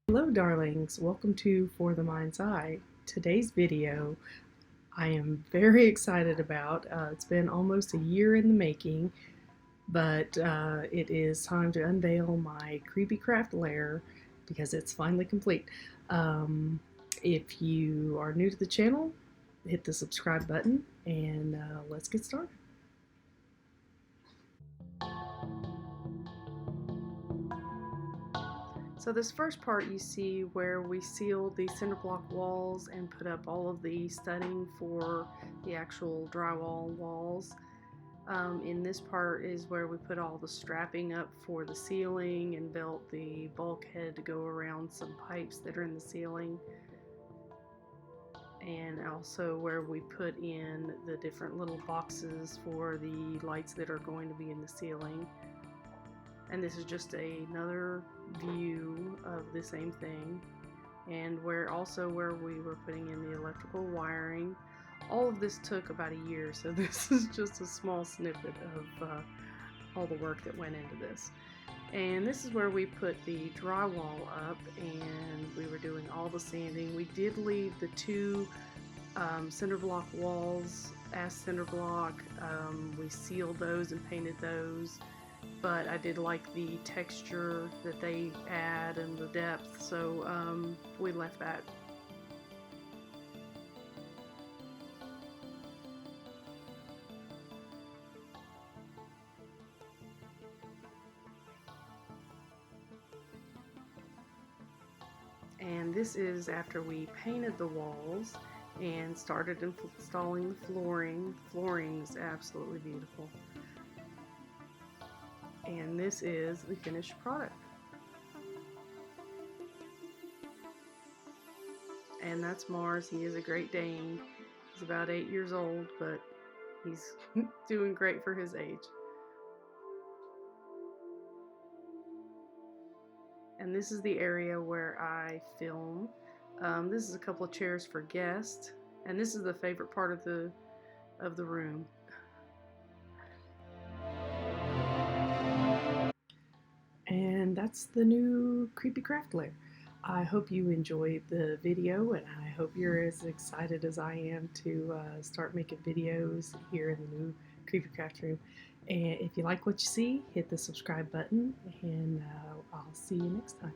Hello darlings, welcome to For the Mind's Eye. Today's video I am very excited about. It's been almost a year in the making, but it is time to unveil my creepy craft lair because it's finally complete. If you are new to the channel, hit the subscribe button and let's get started. So this first part you see where we sealed the cinder block walls and put up all of the studding for the actual drywall walls. In this part is where we put all the strapping up for the ceiling and built the bulkhead to go around some pipes that are in the ceiling, and also where we put in the different little boxes for the lights that are going to be in the ceiling. And this is just another view of the same thing, and where we were putting in the electrical wiring. All of this took about a year, so this is just a small snippet of all the work that went into this. And this is where we put the drywall up, and we were doing all the sanding. We did leave the two cinder block walls as cinder block. We sealed those and painted those, but I did like the texture that they add and the depth, so we left that. And this is after we painted the walls and started installing the flooring. Flooring is absolutely beautiful. And this is the finished product. And that's Mars. He is a Great Dane. He's about 8 years old, but he's doing great for his age. And this is the area where I film. This is a couple of chairs for guests, and this is the favorite part of the room. And that's the new creepy craft lair. I hope you enjoyed the video, and I hope you're as excited as I am to start making videos here in the new creepy craft room. And if you like what you see, hit the subscribe button, and I'll see you next time.